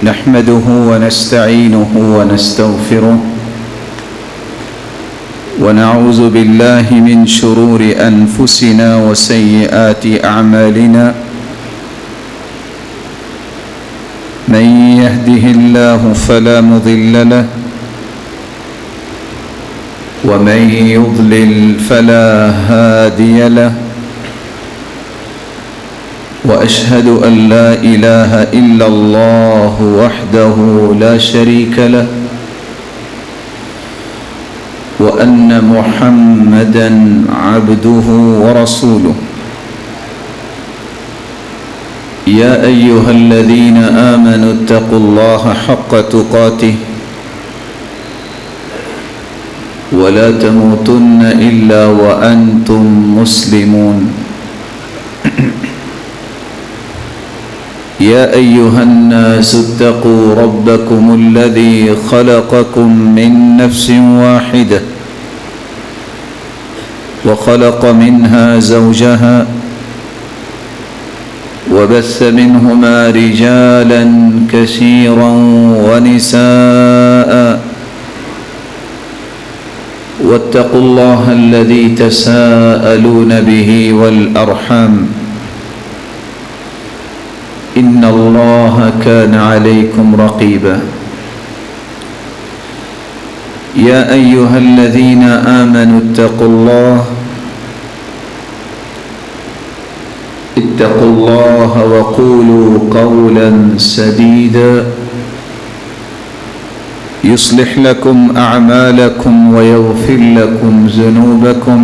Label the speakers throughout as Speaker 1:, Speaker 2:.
Speaker 1: نحمده ونستعينه ونستغفره ونعوذ بالله من شرور أنفسنا وسيئات أعمالنا من يهده الله فلا مضل له ومن يضلل فلا هادي له وأشهد أن لا إله إلا الله وحده لا شريك له وأن محمدًا عبده ورسوله يا أيها الذين آمنوا اتقوا الله حق تقاته ولا تموتن إلا وأنتم مسلمون يا أيها الناس اتقوا ربكم الذي خلقكم من نفس واحدة وخلق منها زوجها وبث منهما رجالا كثيرا ونساء واتقوا الله الذي تساءلون به والأرحام إن الله كان عليكم رقيبا يا أيها الذين آمنوا اتقوا الله وقولوا قولا سديدا يصلح لكم أعمالكم ويغفر لكم ذنوبكم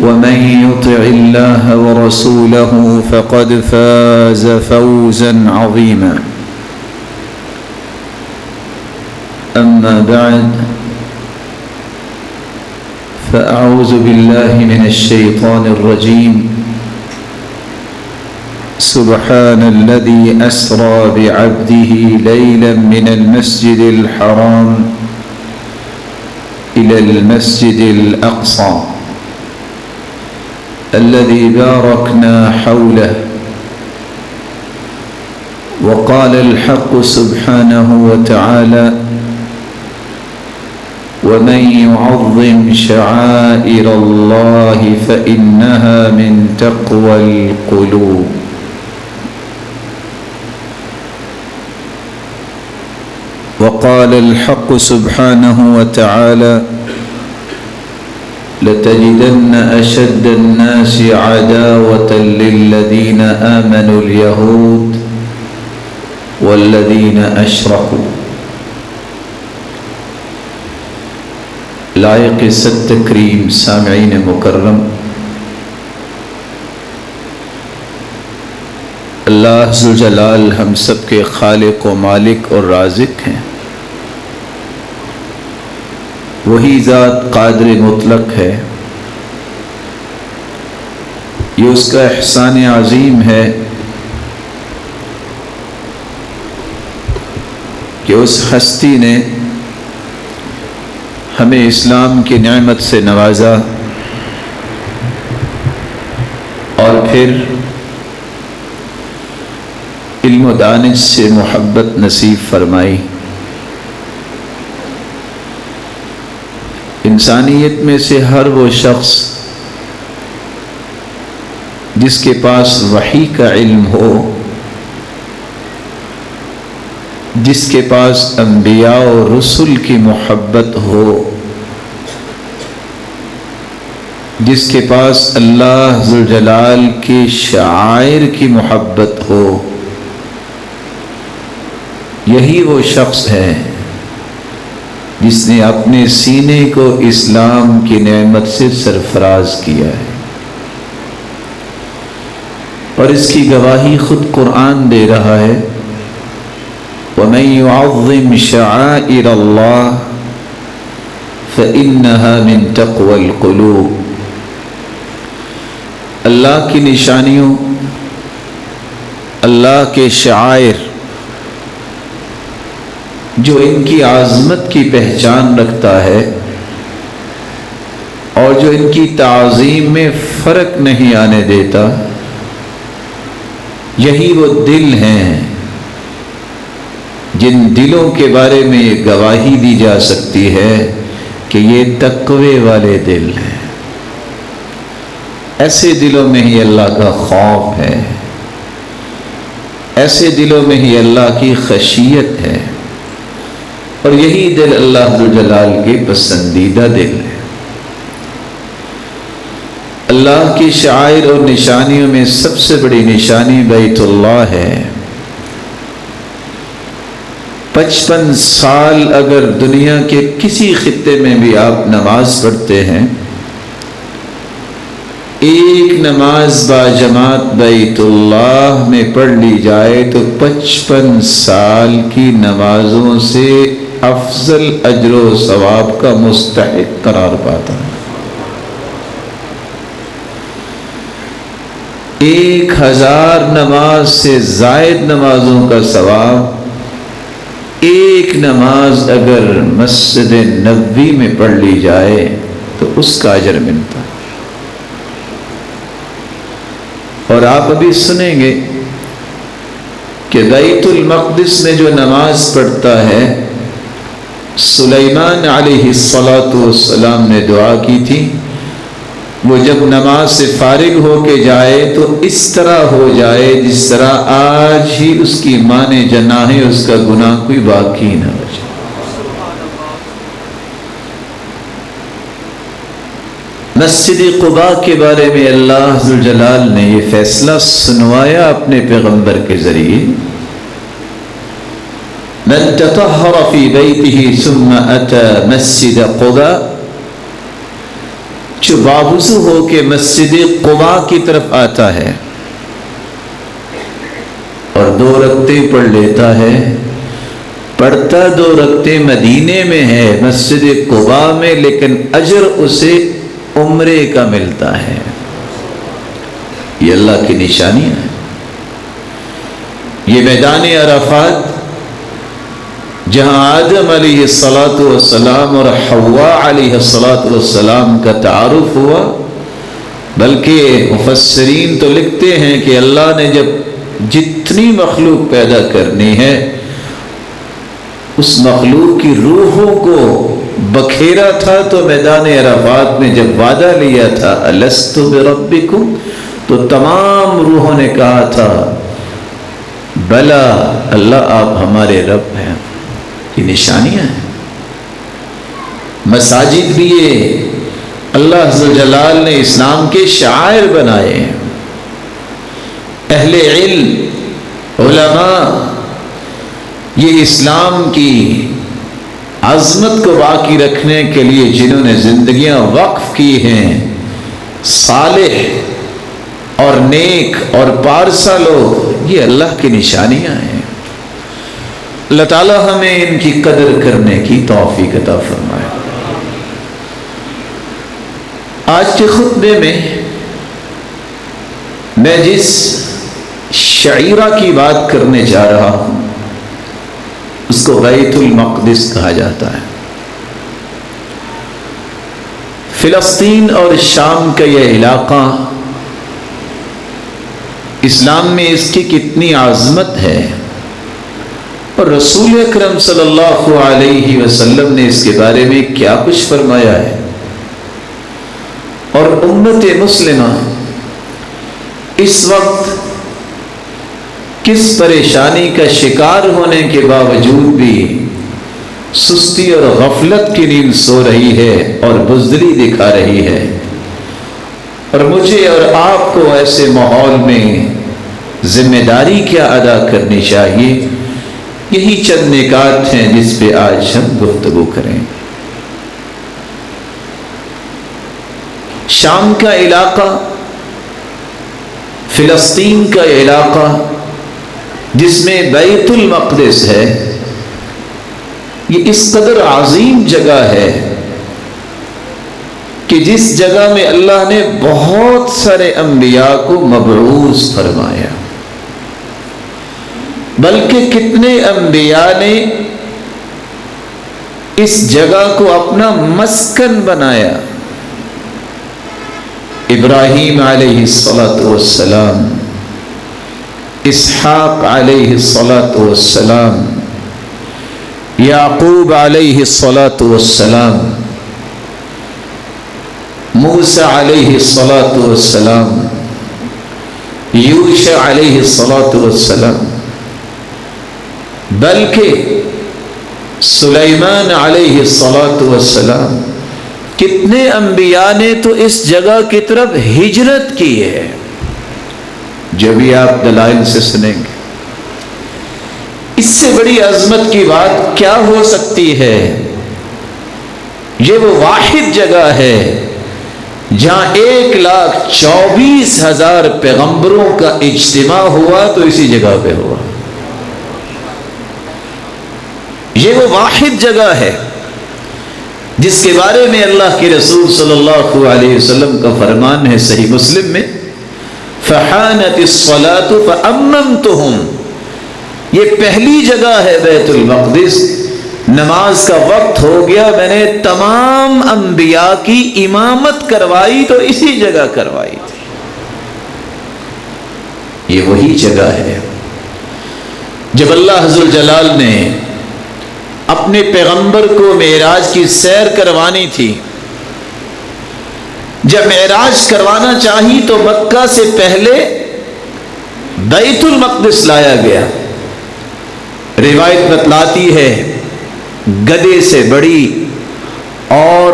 Speaker 1: ومن يطع الله ورسوله فقد فاز فوزا عظيما أما بعد فأعوذ بالله من الشيطان الرجيم سبحان الذي أسرى بعبده ليلا من المسجد الحرام إلى المسجد الأقصى الذي باركنا حوله وقال الحق سبحانه وتعالى ومن يعظم شعائر الله فإنها من تقوى القلوب وقال الحق سبحانه وتعالى لتجدن أشد الناس عداوة للذين آمنوا اليهود والذين أشركوا لائق ست تکریم سامعین مکرم، اللہ ذوالجلال ہم سب کے خالق و مالک اور رازق ہیں۔ وہی ذات قادر مطلق ہے، یہ اس کا احسان عظیم ہے کہ اس ہستی نے ہمیں اسلام کی نعمت سے نوازا اور پھر علم و دانش سے محبت نصیب فرمائی۔ انسانیت میں سے ہر وہ شخص جس کے پاس وحی کا علم ہو، جس کے پاس انبیاء و رسل کی محبت ہو، جس کے پاس اللہ ذوالجلال کے شعائر کی محبت ہو، یہی وہ شخص ہے جس نے اپنے سینے کو اسلام کی نعمت سے سرفراز کیا ہے، اور اس کی گواہی خود قرآن دے رہا ہے وَمَن يُعَظِّمْ شَعَائِرَ اللَّهِ فَإِنَّهَا مِن تَقْوَى الْقُلُوبِ۔ اللہ کی نشانیوں، اللہ کے شعائر جو ان کی عظمت کی پہچان رکھتا ہے اور جو ان کی تعظیم میں فرق نہیں آنے دیتا، یہی وہ دل ہیں جن دلوں کے بارے میں یہ گواہی دی جا سکتی ہے کہ یہ تقوی والے دل ہیں. ایسے دلوں میں ہی اللہ کا خوف ہے، ایسے دلوں میں ہی اللہ کی خشیت ہے، اور یہی دل اللہ ذوالجلال کے پسندیدہ دل ہے. اللہ کی شعائر اور نشانیوں میں سب سے بڑی نشانی بیت اللہ ہے. 55 سال اگر دنیا کے کسی خطے میں بھی آپ نماز پڑھتے ہیں، ایک نماز با جماعت بیت اللہ میں پڑھ لی جائے تو 55 سال کی نمازوں سے افضل اجر و ثواب کا مستحق قرار پاتا ہے. 1000 نماز سے زائد نمازوں کا ثواب ایک نماز اگر مسجد نبوی میں پڑھ لی جائے تو اس کا اجر ملتا ہے. اور آپ ابھی سنیں گے کہ بیت المقدس میں جو نماز پڑھتا ہے، سلیمان علیہ السلام نے دعا کی تھی، وہ جب نماز سے فارغ ہو کے جائے تو اس طرح ہو جائے جس طرح آج ہی اس کی ماں نے جنا ہے، اس کا گناہ کوئی باقی نہ بچے. مسجد قباء کے بارے میں اللہ ذوالجلال نے یہ فیصلہ سنوایا اپنے پیغمبر کے ذریعے. من تطہر فی بیتہ ثم اتی مسجد قباء، جو باوضو ہو کے مسجد قباء کی طرف آتا ہے اور 2 رکعتیں پڑھ لیتا ہے، پڑھتا 2 رکعتیں مدینے میں ہے مسجد قباء میں، لیکن اجر اسے عمرے کا ملتا ہے. یہ اللہ کی نشانی ہے. یہ میدان عرفات جہاں آدم علیہ السلام اور حواء علیہ السلام کا تعارف ہوا، بلکہ مفسرین تو لکھتے ہیں کہ اللہ نے جب جتنی مخلوق پیدا کرنی ہے اس مخلوق کی روحوں کو بکھیرا تھا، تو میدان عرفات میں جب وعدہ لیا تھا الست بربکم، تو تمام روحوں نے کہا تھا بلا اللہ آپ ہمارے رب ہیں. یہ نشانیاں ہیں. مساجد بھی یہ اللہ ذوالجلال نے اسلام کے شعائر بنائے ہیں. اہل علم علماء یہ اسلام کی عظمت کو باقی رکھنے کے لیے جنہوں نے زندگیاں وقف کی ہیں، صالح اور نیک اور پارسا لوگ، یہ اللہ کی نشانیاں ہیں. اللہ تعالی ہمیں ان کی قدر کرنے کی توفیق عطا فرمائے. آج کے خطبے میں جس شعیرہ کی بات کرنے جا رہا ہوں اس کو بیت المقدس کہا جاتا ہے. فلسطین اور شام کا یہ علاقہ، اسلام میں اس کی کتنی عظمت ہے، اور رسول اکرم صلی اللہ علیہ وسلم نے اس کے بارے میں کیا کچھ فرمایا ہے، اور امت مسلمہ اس وقت کس پریشانی کا شکار ہونے کے باوجود بھی سستی اور غفلت کی نیند سو رہی ہے اور بزدلی دکھا رہی ہے. اور مجھے اور آپ کو ایسے ماحول میں ذمہ داری کیا ادا کرنی چاہیے، یہی چند نکات ہیں جس پہ آج ہم گفتگو کریں. شام کا علاقہ، فلسطین کا علاقہ جس میں بیت المقدس ہے، یہ اس قدر عظیم جگہ ہے کہ جس جگہ میں اللہ نے بہت سارے انبیاء کو مبعوث فرمایا، بلکہ کتنے انبیاء نے اس جگہ کو اپنا مسکن بنایا. ابراہیم علیہ السلام اسحاق علیہ الصلاۃ والسلام، یعقوب علیہ الصلاۃ والسلام، موسیٰ علیہ الصلاۃ والسلام، یوشع علیہ الصلاۃ والسلام، بلکہ سلیمان علیہ الصلاۃ والسلام، کتنے انبیاء نے تو اس جگہ کی طرف ہجرت کی ہے، جو بھی آپ دلائل سے سنیں گے۔ اس سے بڑی عظمت کی بات کیا ہو سکتی ہے؟ یہ وہ واحد جگہ ہے جہاں 1,24,000 پیغمبروں کا اجتماع ہوا تو اسی جگہ پہ ہوا۔ یہ وہ واحد جگہ ہے جس کے بارے میں اللہ کے رسول صلی اللہ علیہ وسلم کا فرمان ہے صحیح مسلم میں، فحانت الصلاۃ فأممتهم، یہ پہلی جگہ ہے بیت المقدس، نماز کا وقت ہو گیا، میں نے تمام انبیاء کی امامت کروائی تو اسی جگہ کروائی تھی۔ یہ وہی جگہ ہے جب اللہ ذوالجلال نے اپنے پیغمبر کو معراج کی سیر کروانی تھی، جب معراج کروانا چاہی تو مکہ سے پہلے بیت المقدس لایا گیا۔ روایت بتلاتی ہے گدھے سے بڑی اور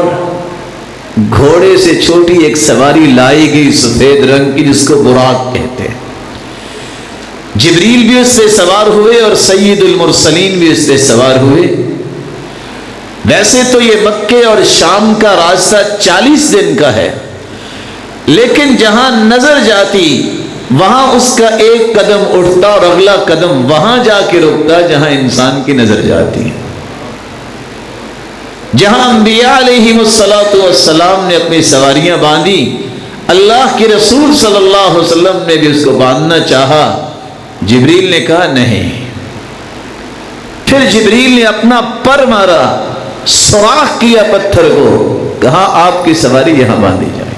Speaker 1: گھوڑے سے چھوٹی ایک سواری لائی گئی سفید رنگ کی، جس کو براق کہتے ہیں۔ جبریل بھی اس سے سوار ہوئے اور سید المرسلین بھی اس سے سوار ہوئے۔ ویسے تو یہ مکے اور شام کا راستہ 40 دن کا ہے، لیکن جہاں نظر جاتی وہاں اس کا ایک قدم اٹھتا اور اگلا قدم وہاں جا کے رکتا جہاں انسان کی نظر جاتی ہے۔ جہاں انبیاء علیہم الصلاۃ والسلام نے اپنی سواریاں باندھی، اللہ کے رسول صلی اللہ علیہ وسلم نے بھی اس کو باندھنا چاہا، جبریل نے کہا نہیں۔ پھر جبریل نے اپنا پر مارا، سوراخ کیا پتھر کو، کہا آپ کی سواری یہاں باندھی جائے۔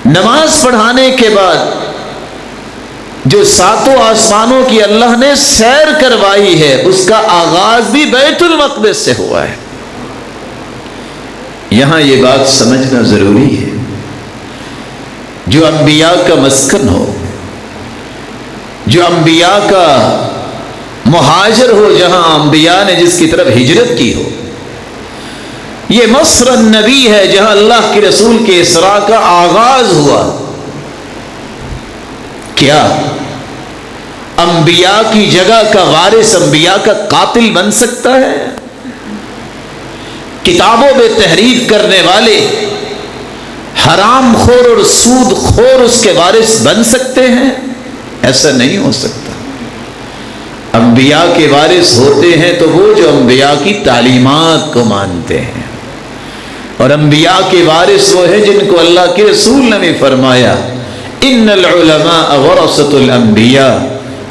Speaker 1: نماز پڑھانے کے بعد جو 7 آسمانوں کی اللہ نے سیر کروائی ہے، اس کا آغاز بھی بیت المقدس سے ہوا ہے۔ یہاں یہ بات سمجھنا ضروری ہے، جو انبیاء کا مسکن ہو، جو انبیاء کا مہاجر ہو، جہاں انبیاء نے جس کی طرف ہجرت کی ہو، یہ مصر النبی ہے جہاں اللہ کے رسول کے اسراء کا آغاز ہوا۔ کیا انبیاء کی جگہ کا وارث انبیاء کا قاتل بن سکتا ہے؟ کتابوں میں تحریف کرنے والے حرام خور اور سود خور اس کے وارث بن سکتے ہیں؟ ایسا نہیں ہو سکتا۔ انبیاء کے وارث ہوتے ہیں تو وہ جو انبیاء کی تعلیمات کو مانتے ہیں، اور انبیاء کے وارث وہ ہیں جن کو اللہ کے رسول نے بھی فرمایا ان العلماء ورثۃ الانبیاء،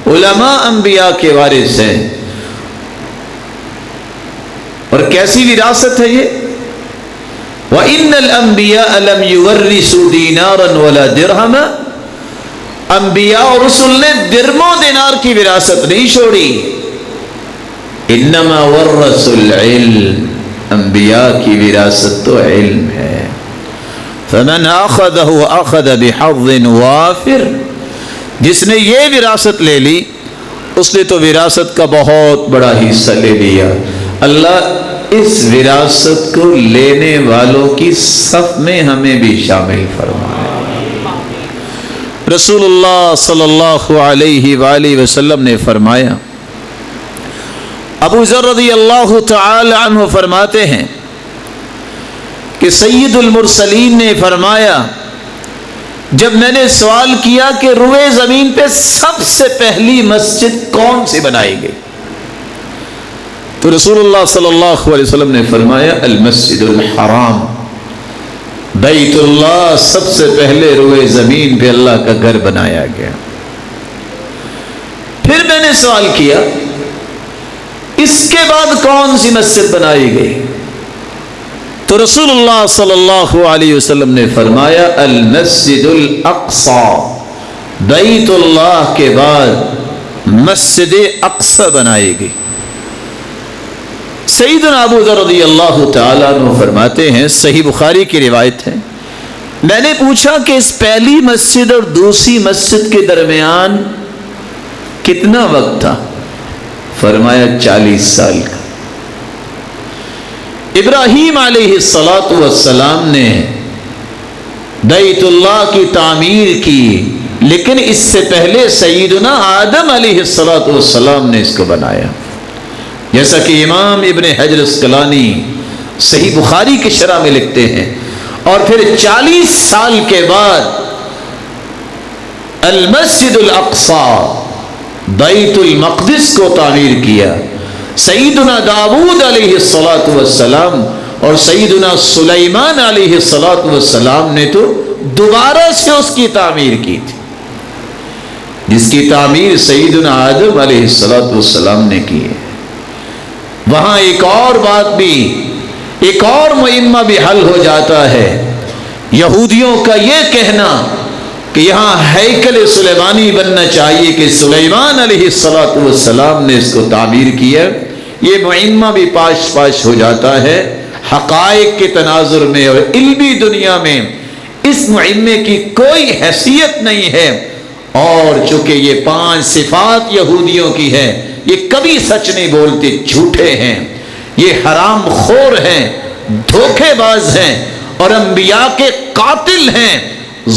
Speaker 1: علماء انبیاء کے وارث ہیں۔ اور کیسی وراثت ہے یہ؟ وَإِنَّ الْأَنْبِيَاءَ لَمْ يُوَرِّثُوا دِينَارًا وَلَا دِرْهَمًا، انبیاء اور رسل نے درم و دینار کی وراثت نہیں چھوڑی، انما ورثوا العلم، انبیاء کی وراثت تو علم ہے۔ فمن اخذه اخذ بحظ وافر، جس نے یہ وراثت لے لی اس نے تو وراثت کا بہت بڑا حصہ لے لیا۔ اللہ اس وراثت کو لینے والوں کی صف میں ہمیں بھی شامل فرمائے۔ رسول اللہ صلی اللہ علیہ وآلہ وسلم نے فرمایا، ابو ذر رضی اللہ تعالی عنہ فرماتے ہیں کہ سید المرسلین نے فرمایا، جب میں نے سوال کیا کہ روئے زمین پہ سب سے پہلی مسجد کون سی بنائی گئی، تو رسول اللہ صلی اللہ علیہ وسلم نے فرمایا المسجد الحرام، بیت اللہ سب سے پہلے روئے زمین پہ اللہ کا گھر بنایا گیا۔ پھر میں نے سوال کیا اس کے بعد کون سی مسجد بنائی گئی، تو رسول اللہ صلی اللہ علیہ وسلم نے فرمایا المسجد الاقصی، بیت اللہ کے بعد مسجد اقصی بنائی گئی۔ سیدنا ابو ذر رضی اللہ تعالیٰ عنہ فرماتے ہیں، صحیح بخاری کی روایت ہے، میں نے پوچھا کہ اس پہلی مسجد اور دوسری مسجد کے درمیان کتنا وقت تھا؟ فرمایا 40 سال کا۔ ابراہیم علیہ السلام نے بیت اللہ کی تعمیر کی، لیکن اس سے پہلے سیدنا آدم علیہ السلام نے اس کو بنایا، جیسا کہ امام ابن حجر اسقلانی صحیح بخاری کی شرح میں لکھتے ہیں۔ اور پھر 40 سال کے بعد المسجد الاقصی بیت المقدس کو تعمیر کیا۔ سیدنا داؤد علیہ السلام اور سیدنا سلیمان علیہ السلام نے تو دوبارہ سے اس کی تعمیر کی تھی، جس کی تعمیر سیدنا آدم علیہ السلام نے کی ہے۔ وہاں ایک اور بات بھی، ایک اور معمہ بھی حل ہو جاتا ہے۔ یہودیوں کا یہ کہنا کہ یہاں ہیکل سلیمانی بننا چاہیے کہ سلیمان علیہ السلام نے اس کو تعمیر کیا، یہ معمہ بھی پاش پاش ہو جاتا ہے۔ حقائق کے تناظر میں اور علمی دنیا میں اس معمے کی کوئی حیثیت نہیں ہے، اور چونکہ یہ 5 صفات یہودیوں کی ہے، یہ کبھی سچ نہیں بولتے، جھوٹے ہیں، یہ حرام خور ہیں، دھوکے باز ہیں، اور انبیاء کے قاتل ہیں،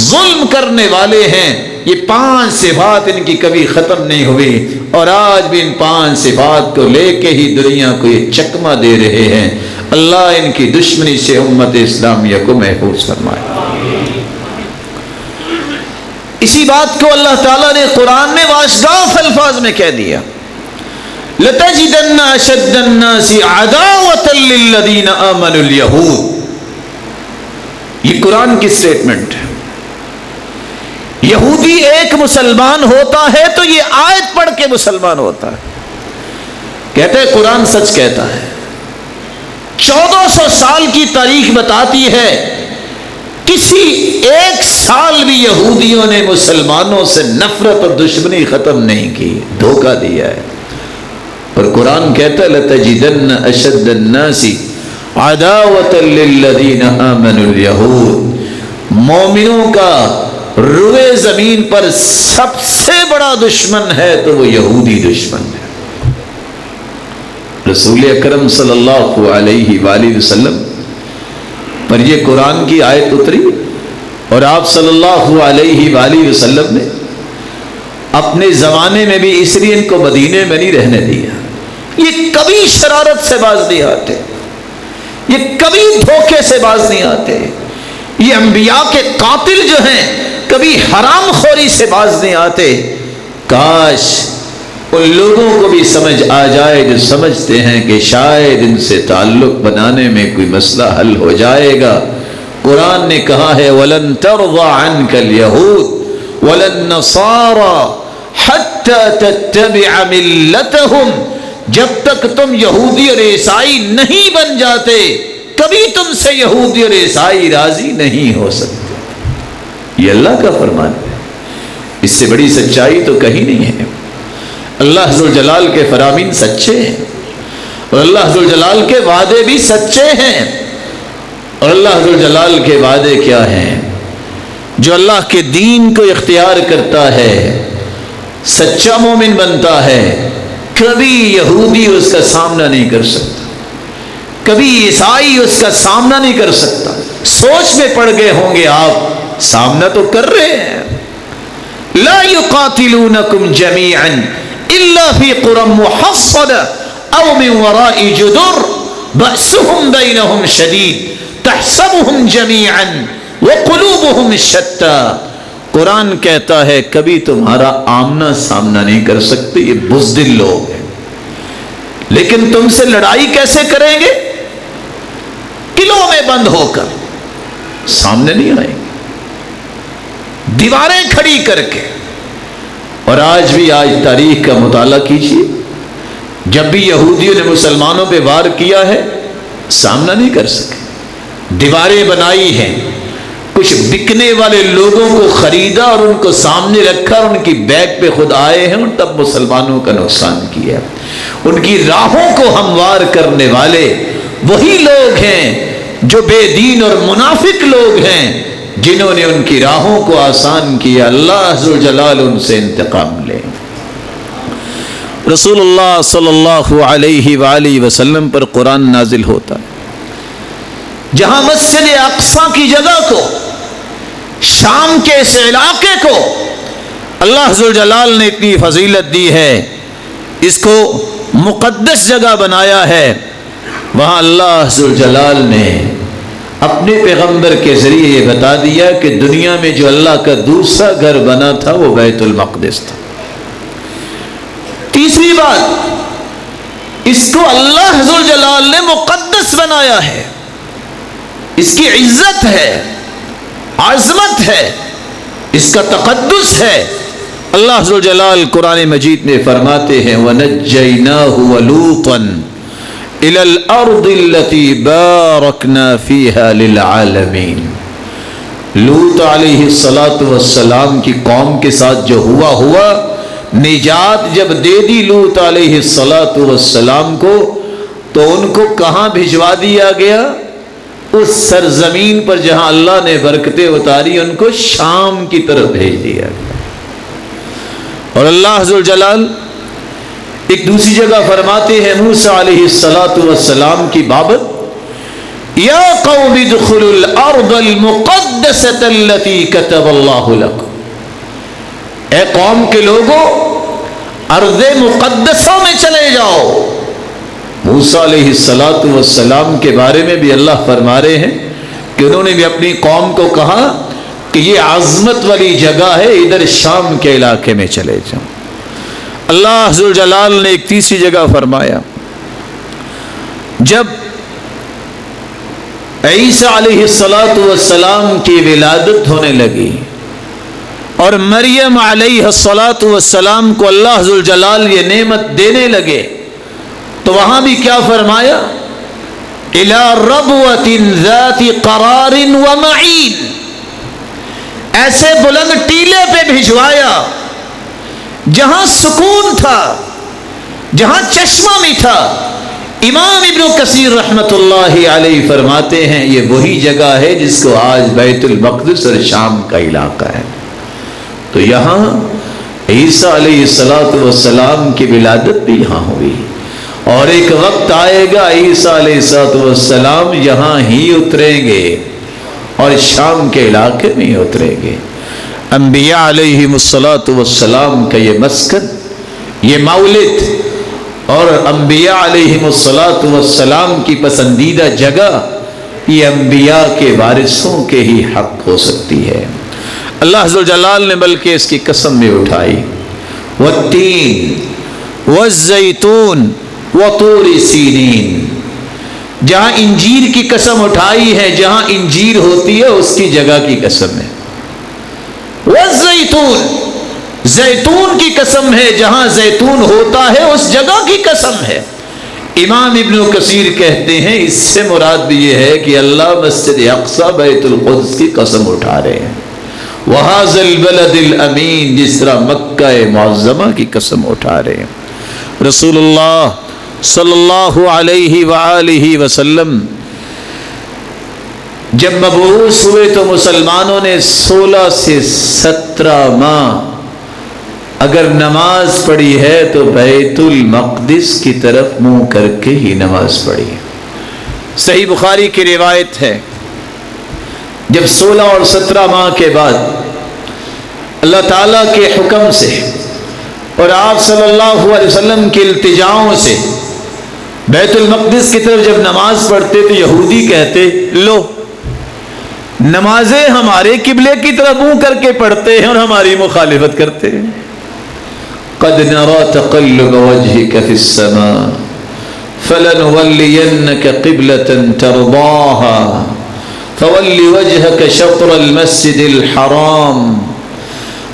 Speaker 1: ظلم کرنے والے ہیں۔ یہ 5 صفات ان کی کبھی ختم نہیں ہوئی، اور آج بھی ان 5 صفات کو لے کے ہی دنیا کو یہ چکمہ دے رہے ہیں۔ اللہ ان کی دشمنی سے امت اسلامیہ کو محفوظ فرمائے۔ اسی بات کو اللہ تعالیٰ نے قرآن میں واشداف الفاظ میں کہہ دیا، لَتَجِدَنَّ أَشَدَّ النَّاسِ عَدَاوَةً لِلَّذِينَ آمَنُوا الْيَهُودِ، یہ قرآن کی سٹیٹمنٹ ہے۔ یہودی ایک مسلمان ہوتا ہے تو یہ آیت پڑھ کے مسلمان ہوتا ہے، کہتے ہیں قرآن سچ کہتا ہے۔ 1400 سال کی تاریخ بتاتی ہے کسی ایک سال بھی یہودیوں نے مسلمانوں سے نفرت اور دشمنی ختم نہیں کی، دھوکہ دیا ہے۔ اور قرآن کہتا ہے لَتَجِدَنَّ أَشَدَّ النَّاسِ عَدَاوَةً لِلَّذِينَ آمَنُوا الْيَهُودِ، مومنوں کا روئے زمین پر سب سے بڑا دشمن ہے تو وہ یہودی دشمن ہے۔ رسول اکرم صلی اللہ علیہ وآلہ وسلم پر یہ قرآن کی آیت اتری، اور آپ صلی اللہ علیہ وآلہ وسلم نے اپنے زمانے میں بھی اس لیے ان کو مدینے میں نہیں رہنے دیا۔ یہ کبھی شرارت سے باز نہیں آتے، یہ کبھی دھوکے سے باز نہیں آتے، یہ انبیاء کے قاتل جو ہیں کبھی حرام خوری سے باز نہیں آتے۔ کاش ان لوگوں کو بھی سمجھ آ جائے جو سمجھتے ہیں کہ شاید ان سے تعلق بنانے میں کوئی مسئلہ حل ہو جائے گا۔ قرآن نے کہا ہے وَلَن تَرْضَ عَنْكَ الْيَهُودُ وَلَن نَّصَارَى حَتَّى تَتَّبِعَ مِلَّتَهُمْ، جب تک تم یہودی اور عیسائی نہیں بن جاتے کبھی تم سے یہودی اور عیسائی راضی نہیں ہو سکتے۔ یہ اللہ کا فرمان ہے، اس سے بڑی سچائی تو کہیں نہیں ہے۔ اللہ ذوالجلال کے فرامین سچے ہیں، اور اللہ ذوالجلال کے وعدے بھی سچے ہیں۔ اور اللہ ذوالجلال کے وعدے کیا ہیں؟ جو اللہ کے دین کو اختیار کرتا ہے، سچا مومن بنتا ہے، کبھی یہودی اس کا سامنا نہیں کر سکتا، کبھی عیسائی اس کا سامنا نہیں کر سکتا۔ سوچ میں پڑ گئے ہوں گے آپ، سامنا تو کر رہے ہیں۔ لا يقاتلونكم جميعا الا في قرى محصنة او من وراء جدر بأسهم بينهم شديد تحسبهم جميعا وقلوبهم شتى، قرآن کہتا ہے کبھی تمہارا آمنا سامنا نہیں کر سکتے، یہ بزدل لوگ ہیں، لیکن تم سے لڑائی کیسے کریں گے؟ قلعوں میں بند ہو کر سامنے نہیں آئیں گے، دیواریں کھڑی کر کے۔ اور آج بھی تاریخ کا مطالعہ کیجیے، جب بھی یہودیوں نے مسلمانوں پہ وار کیا ہے سامنا نہیں کر سکے، دیواریں بنائی ہیں، کچھ بکنے والے لوگوں کو خریدا اور ان کو سامنے رکھا اور ان کی بیک پہ خود آئے ہیں اور تب مسلمانوں کا نقصان کیا. ان کی راہوں کو ہموار کرنے والے وہی لوگ ہیں جو بے دین اور منافق لوگ ہیں جنہوں نے ان کی راہوں کو آسان کیا. اللہ ذوالجلال ان سے انتقام لے. رسول اللہ صلی اللہ علیہ وآلہ وسلم پر قرآن نازل ہوتا ہے. جہاں مسجد اقصی کی جگہ کو، شام کے اس علاقے کو اللہ ذوالجلال نے اتنی فضیلت دی ہے، اس کو مقدس جگہ بنایا ہے. وہاں اللہ ذوالجلال نے اپنے پیغمبر کے ذریعے یہ بتا دیا کہ دنیا میں جو اللہ کا دوسرا گھر بنا تھا وہ بیت المقدس تھا. تیسری بات، اس کو اللہ ذوالجلال نے مقدس بنایا ہے. اس کی عزت ہے، عظمت ہے، اس کا تقدس ہے. اللہ ذوالجلال قرآن مجید میں فرماتے ہیں وَنَجَّيْنَاهُ وَلُوطًا إِلَى الْأَرْضِ الَّتِي بَارَكْنَا فِيهَا لِلْعَالَمِينَ. لوط علیہ السلام کی قوم کے ساتھ جو ہوا نجات جب دے دی لوط علیہ السلام کو، تو ان کو کہاں بھجوا دیا گیا؟ اس سرزمین پر جہاں اللہ نے برکتیں اتاری، ان کو شام کی طرف بھیج دیا گیا. اور اللہ ذوالجلال ایک دوسری جگہ فرماتے ہیں موسیٰ علیہ السلام کی بابت یا قوم ادخلوا الارض المقدسة التي كتب اللہ لكم. اے قوم کے لوگوں، ارض مقدسہ میں چلے جاؤ. موسیٰ علیہ السلام کے بارے میں بھی اللہ فرما رہے ہیں کہ انہوں نے بھی اپنی قوم کو کہا کہ یہ عظمت والی جگہ ہے، ادھر شام کے علاقے میں چلے جاؤ. اللہ ذوالجلال نے ایک تیسری جگہ فرمایا جب عیسیٰ علیہ السلام کی ولادت ہونے لگی اور مریم علیہ السلام کو اللہ ذوالجلال یہ نعمت دینے لگے، تو وہاں بھی کیا فرمایا؟ إِلَى رَبْوَةٍ ذَاتِ قَرَارٍ وَمَعِينٍ. ایسے بلند ٹیلے پہ بھجوایا جہاں سکون تھا، جہاں چشمہ بھی تھا. امام ابن کثیر رحمت اللہ علیہ فرماتے ہیں یہ وہی جگہ ہے جس کو آج بیت المقدس اور شام کا علاقہ ہے. تو یہاں عیسیٰ علیہ السلام کی ولادت بھی یہاں ہوئی، اور ایک وقت آئے گا عیسیٰ علیہ السلام یہاں ہی اتریں گے اور شام کے علاقے میں اتریں گے. انبیاء علیہ السلام کا یہ مسکن، یہ مولد اور انبیاء علیہ السلام کی پسندیدہ جگہ، یہ انبیاء کے وارثوں کے ہی حق ہو سکتی ہے. اللہ ذوالجلال نے بلکہ اس کی قسم بھی اٹھائی والتین والزیتون وطور سینین. جہاں انجیر کی قسم اٹھائی ہے، جہاں انجیر ہوتی ہے اس کی جگہ کی قسم ہے. والزیتون، زیتون کی قسم ہے، جہاں زیتون ہوتا ہے اس جگہ کی قسم ہے. امام ابن کثیر کہتے ہیں اس سے مراد بھی یہ ہے کہ اللہ مسجد اقصی بیت القدس کی قسم اٹھا رہے ہیں. وَهَذَا الْبَلَدِ الْأَمِينَ، جس طرح مکہ معظمہ کی قسم اٹھا رہے ہیں. رسول اللہ صلی اللہ علیہ وآلہ وسلم جب مبعوث ہوئے تو مسلمانوں نے 16 سے 17 ماہ اگر نماز پڑھی ہے تو بیت المقدس کی طرف منہ کر کے ہی نماز پڑھی. صحیح بخاری کی روایت ہے جب 16 اور 17 ماہ کے بعد اللہ تعالیٰ کے حکم سے اور آپ صلی اللہ علیہ وسلم کی التجاؤں سے بیت المقدس کی طرف جب نماز پڑھتے تو یہودی کہتے لو نمازیں ہمارے قبلے کی طرف منہ کر کے پڑھتے ہیں اور ہماری مخالفت کرتے ہیں. قد نرى تقلب وجهك في السماء فلنولينك قبلة ترضاها فول وجهك شطر المسجد الحرام.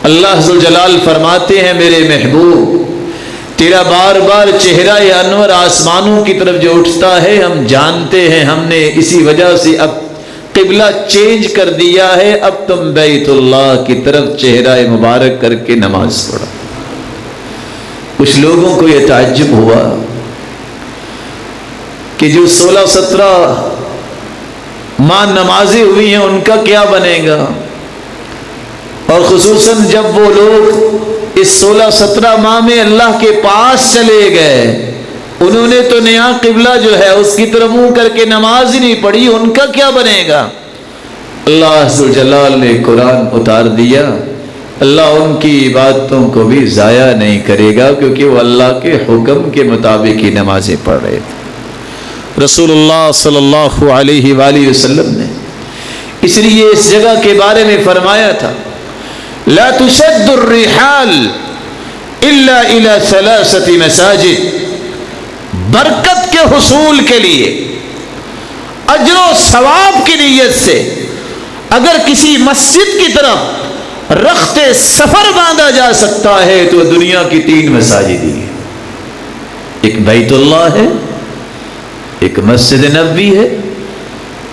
Speaker 1: اللہ ذوالجلال فرماتے ہیں میرے محبوب تیرا بار بار چہرہ انور آسمانوں کی طرف جو اٹھتا ہے ہم جانتے ہیں، ہم نے اسی وجہ سے اب قبلہ چینج کر دیا ہے، اب تم بیت اللہ کی طرف چہرہ مبارک کر کے نماز پڑھو۔ کچھ لوگوں کو یہ تعجب ہوا کہ جو 16-17 ماہ نمازیں ہوئی ہیں ان کا کیا بنے گا، اور خصوصاً جب وہ لوگ اس 16-17 ماہ میں اللہ کے پاس چلے گئے، انہوں نے تو نیا قبلہ جو ہے اس کی طرف منہ کر کے نماز ہی نہیں پڑھی، ان کا کیا بنے گا؟ اللہ ذو جلال نے قرآن اتار دیا، اللہ ان کی عبادتوں کو بھی ضائع نہیں کرے گا، کیونکہ وہ اللہ کے حکم کے مطابق ہی نمازیں پڑھ رہے تھے۔ رسول اللہ صلی اللہ علیہ وآلہ وسلم نے اس لیے اس جگہ کے بارے میں فرمایا تھا، لا تشد الرحال الا الى 3 مساجد، برکت کے حصول کے لیے، اجر و ثواب کی نیت سے اگر کسی مسجد کی طرف رخت سفر باندھا جا سکتا ہے تو دنیا کی 3 مساجد ہی ہیں، ایک بیت اللہ ہے، ایک مسجد نبوی ہے،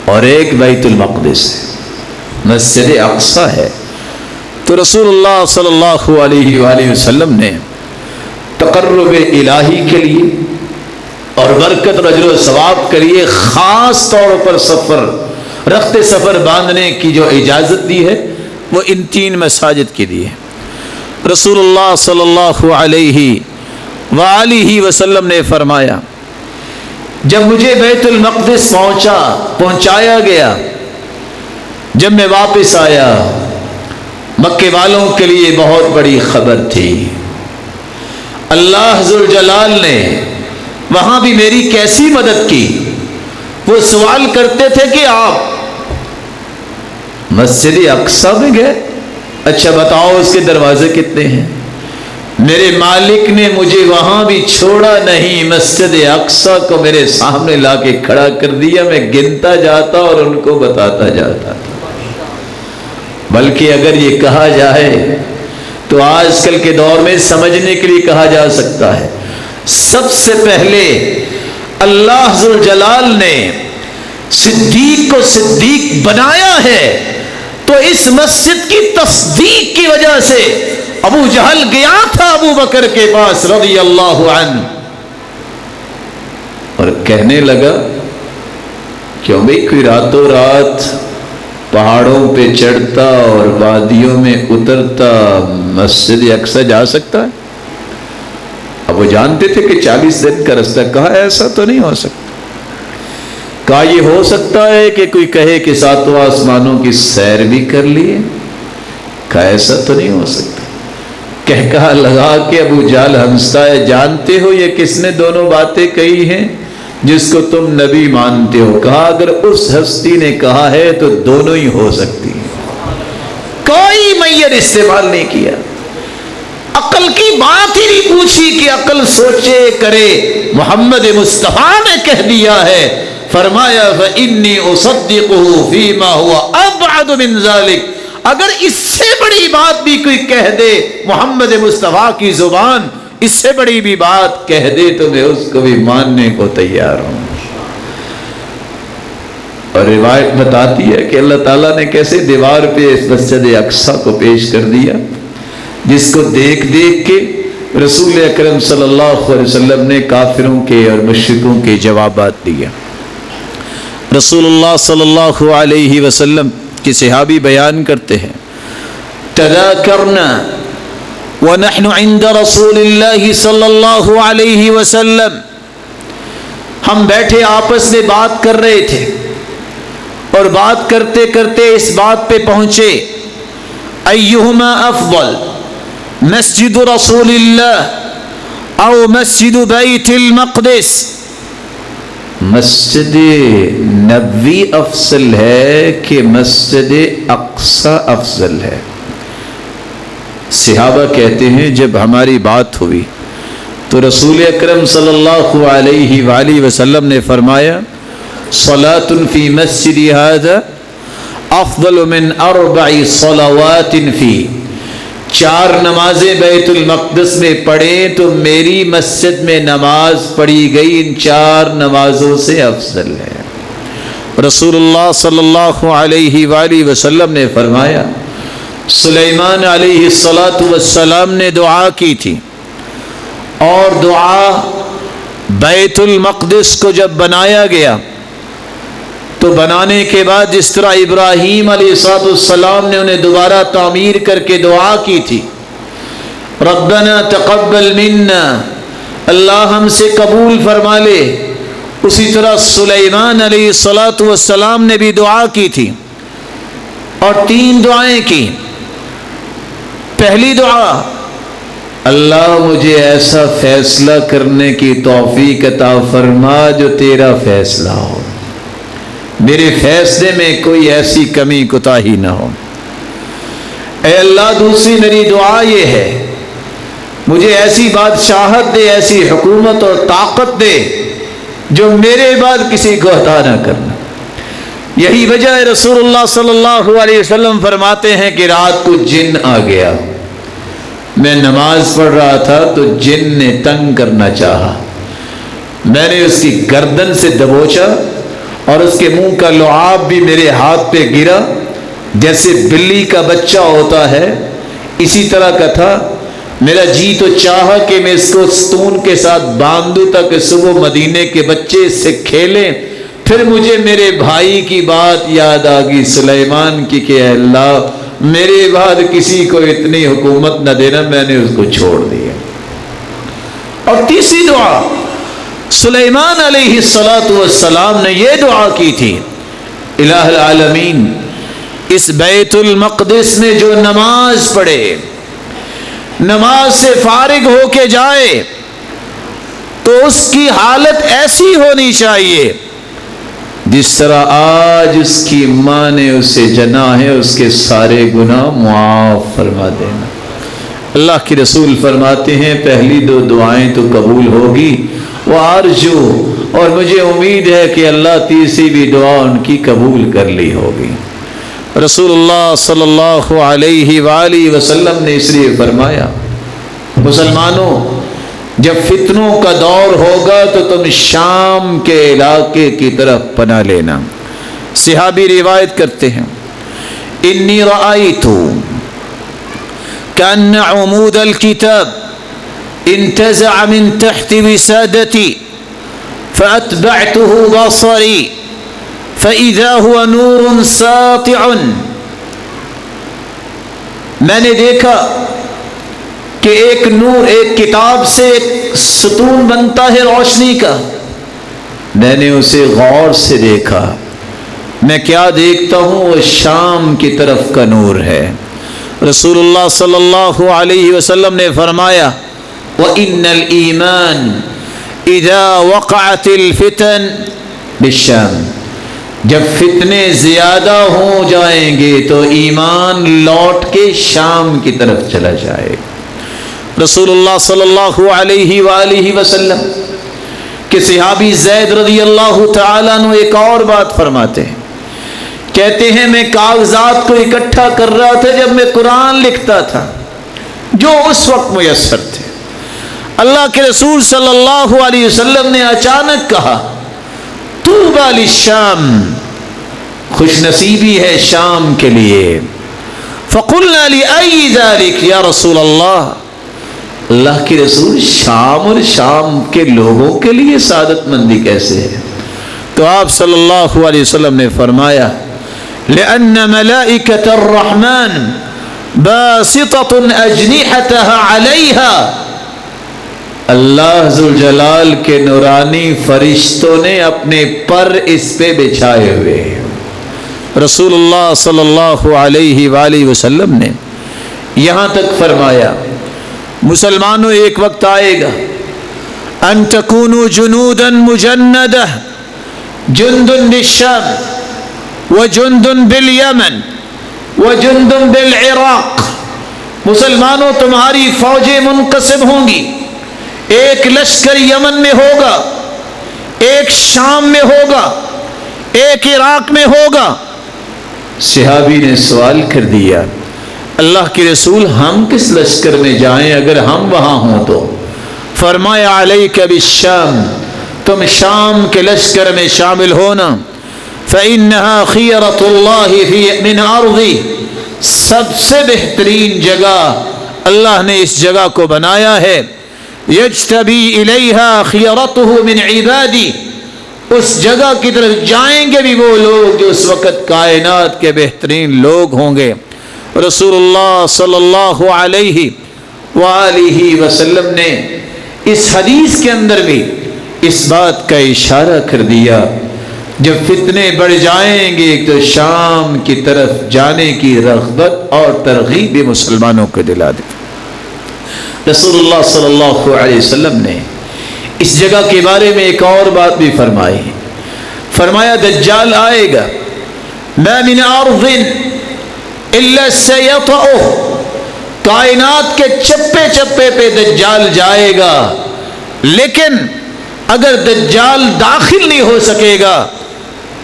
Speaker 1: اور ایک بیت المقدس ہے، مسجد اقصی ہے۔ تو رسول اللہ صلی اللہ علیہ وآلہ وسلم نے تقرب الہی کے لیے اور برکت اور اجر و ثواب کے لیے خاص طور پر رخت سفر باندھنے کی جو اجازت دی ہے وہ ان 3 مساجد کے لیے۔ رسول اللہ صلی اللہ علیہ وآلہ وسلم نے فرمایا، جب مجھے بیت المقدس پہنچایا گیا، جب میں واپس آیا، مکے والوں کے لیے بہت بڑی خبر تھی۔ اللہ ذوالجلال نے وہاں بھی میری کیسی مدد کی۔ وہ سوال کرتے تھے کہ آپ مسجد اقصی میں گئے، اچھا بتاؤ اس کے دروازے کتنے ہیں؟ میرے مالک نے مجھے وہاں بھی چھوڑا نہیں، مسجد اقصی کو میرے سامنے لا کے کھڑا کر دیا، میں گنتا جاتا اور ان کو بتاتا جاتا تھا۔ بلکہ اگر یہ کہا جائے تو آج کل کے دور میں سمجھنے کے لیے کہا جا سکتا ہے، سب سے پہلے اللہ ذوالجلال نے صدیق کو صدیق بنایا ہے تو اس مسجد کی تصدیق کی وجہ سے ابو جہل گیا تھا ابو بکر کے پاس رضی اللہ عنہ، اور کہنے لگا کیوں بھئی کوئی راتوں رات پہاڑوں پہ چڑھتا اور وادیوں میں اترتا مسجد اقصی جا سکتا ہے؟ اب وہ جانتے تھے کہ 40 دن کا رستہ، کہا ایسا تو نہیں ہو سکتا۔ کہا یہ ہو سکتا ہے کہ کوئی کہے کہ 7 آسمانوں کی سیر بھی کر لیے؟ کہا ایسا تو نہیں ہو سکتا۔ کہا لگا کہ ابو جہل ہنستا ہے، جانتے ہو یہ کس نے دونوں باتیں کہی ہیں جس کو تم نبی مانتے ہو؟ کہا اگر اس ہستی نے کہا ہے تو دونوں ہی ہو سکتی ہیں، کوئی میت استعمال نہیں کیا، عقل کی بات ہی نہیں پوچھی کہ عقل سوچے کرے، محمد مصطفیٰ نے کہہ دیا ہے، فرمایا فَإِنِّي أُصَدِّقُهُ فِي مَا هُوَ أَبْعَدُ مِنْ ذَلِكَ۔ اگر اس سے بڑی بات بھی کوئی کہہ دے، محمد مصطفیٰ کی زبان اس سے بڑی بھی بات کہہ دے تو میں اس کو بھی ماننے کو تیار ہوں۔ اور روایت بتاتی ہے کہ اللہ تعالیٰ نے کیسے دیوار پہ اس مسجد اقصی کو پیش کر دیا، جس کو دیکھ دیکھ کے رسول اکرم صلی اللہ علیہ وسلم نے کافروں کے اور مشرکوں کے جوابات دیا۔ رسول اللہ صلی اللہ علیہ وسلم کے صحابی بیان کرتے ہیں، تذاکرنا ونحن عند رسول اللہ صلی اللہ علیہ وسلم، ہم بیٹھے آپس میں بات کر رہے تھے اور بات کرتے کرتے اس بات پہ پہنچے، ایہما افضل مسجد رسول اللہ او مسجد بیت المقدس؟ مسجد نبوی افضل ہے کہ مسجد اقصی افضل ہے؟ صحابہ کہتے ہیں جب ہماری بات ہوئی تو رسول اکرم صلی اللہ علیہ وآلہ وسلم نے فرمایا، صلاة فی مسجد ھذا افضل من 4 صلوات فی، 4 نمازیں بیت المقدس میں پڑھیں تو میری مسجد میں نماز پڑھی گئی ان 4 نمازوں سے افضل ہے۔ رسول اللہ صلی اللہ علیہ وآلہ وسلم نے فرمایا سلیمان علیہ السلام نے دعا کی تھی، اور دعا بیت المقدس کو جب بنایا گیا تو بنانے کے بعد جس طرح ابراہیم علیہ السلام نے انہیں دوبارہ تعمیر کر کے دعا کی تھی، ربنا تقبل منا، اللہ ہم سے قبول فرما لے، اسی طرح سلیمان علیہ السلام نے بھی دعا کی تھی اور 3 دعائیں کی۔ پہلی دعا، اللہ مجھے ایسا فیصلہ کرنے کی توفیق عطا فرما جو تیرا فیصلہ ہو، میرے فیصلے میں کوئی ایسی کمی کوتاہی نہ ہو۔ اے اللہ دوسری میری دعا یہ ہے، مجھے ایسی بادشاہت دے، ایسی حکومت اور طاقت دے جو میرے بعد کسی کو عطا نہ کرنا۔ یہی وجہ ہے رسول اللہ صلی اللہ علیہ وسلم فرماتے ہیں کہ رات کو جن آ گیا، میں نماز پڑھ رہا تھا تو جن نے تنگ کرنا چاہا، میں نے اس کی گردن سے دبوچا اور اس کے منہ کا لعاب بھی میرے ہاتھ پہ گرا، جیسے بلی کا بچہ ہوتا ہے اسی طرح کا تھا۔ میرا جی تو چاہا کہ میں اس کو ستون کے ساتھ باندھوں تاکہ صبح مدینے کے بچے اس سے کھیلیں۔ پھر مجھے میرے بھائی کی بات یاد آ گئی سلیمان کی کہ اے اللہ میرے بعد کسی کو اتنی حکومت نہ دینا، میں نے اس کو چھوڑ دیا۔ اور تیسری دعا، سلیمان علیہ السلام نے یہ دعا کی تھی، الہ العالمین اس بیت المقدس میں جو نماز پڑھے، نماز سے فارغ ہو کے جائے تو اس کی حالت ایسی ہونی چاہیے جس طرح آج اس کی ماں نے اسے جنا ہے، اس کے سارے گناہ معاف فرما دینا۔ اللہ کے رسول فرماتے ہیں پہلی 2 دعائیں تو قبول ہوگی، وہ آرجو، اور مجھے امید ہے کہ اللہ تیسری بھی دعا ان کی قبول کر لی ہوگی۔ رسول اللہ صلی اللہ علیہ وآلہ وسلم نے اس لیے فرمایا مسلمانوں جب فتنوں کا دور ہوگا تو تم شام کے علاقے کی طرف پناہ لینا۔ صحابی روایت کرتے ہیں انی رأیت کأن عمود الكتاب انتزع من تحت وسادتی فأتبعته بصری فَإِذَا هُوَ نُورٌ سَاطِعٌ، میں نے دیکھا کہ ایک نور، ایک کتاب سے ایک ستون بنتا ہے روشنی کا، میں نے اسے غور سے دیکھا، میں کیا دیکھتا ہوں وہ شام کی طرف کا نور ہے۔ رسول اللہ صلی اللہ علیہ وسلم نے فرمایا وَإِنَّ الْإِيمَانَ إِذَا وَقَعَتِ الْفِتَنِ بِالشَّامِ، جب فتنے زیادہ ہو جائیں گے تو ایمان لوٹ کے شام کی طرف چلا جائے۔ رسول اللہ صلی اللہ علیہ وآلہ وسلم کے صحابی زید رضی اللہ تعالیٰ عنہ ایک اور بات فرماتے ہیں، کہتے ہیں میں کاغذات کو اکٹھا کر رہا تھا جب میں قرآن لکھتا تھا جو اس وقت میسر تھے۔ اللہ کے رسول صلی اللہ علیہ وسلم نے اچانک کہا طوبی للشام، خوش نصیبی ہے شام کے لیے۔ فقلنا لأی ذلک یا رسول اللہ، اللہ کے رسول شام اور شام کے لوگوں کے لیے سعادت مندی کیسے ہے؟ تو آپ صلی اللہ علیہ وسلم نے فرمایا لأن ملائکۃ الرحمن باسطۃ اجنحتها علیہا، اللہ ذوالجلال کے نورانی فرشتوں نے اپنے پر اس پہ بچھائے ہوئے ہیں۔ رسول اللہ صلی اللہ علیہ وآلہ وسلم نے یہاں تک فرمایا مسلمانوں ایک وقت آئے گا ان تکونوا جنودا مجندہ جند بالشام وجند بالیمن وجند بالعراق، مسلمانوں تمہاری فوجیں منقسم ہوں گی، ایک لشکر یمن میں ہوگا، ایک شام میں ہوگا، ایک عراق میں ہوگا۔ صحابی نے سوال کر دیا اللہ کے رسول ہم کس لشکر میں جائیں اگر ہم وہاں ہوں تو؟ فرمایا علیک بالشام، تم شام کے لشکر میں شامل ہونا، فإنها خيرة الله من أرضه، سب سے بہترین جگہ اللہ نے اس جگہ کو بنایا ہے. یجتبی الیہا خیرته من عبادی، اس جگہ کی طرف جائیں گے بھی وہ لوگ جو اس وقت کائنات کے بہترین لوگ ہوں گے. رسول اللہ صلی اللہ علیہ وآلہ وسلم نے اس حدیث کے اندر بھی اس بات کا اشارہ کر دیا. جب فتنے بڑھ جائیں گے تو شام کی طرف جانے کی رغبت اور ترغیب بھی مسلمانوں کو دلا دے. رسول اللہ صلی اللہ علیہ وسلم نے اس جگہ کے بارے میں ایک اور بات بھی فرمائی. فرمایا دجال آئے گا، ما من ارض الا سيطأه، کائنات کے چپے چپے پہ دجال جائے گا، لیکن اگر دجال داخل نہیں ہو سکے گا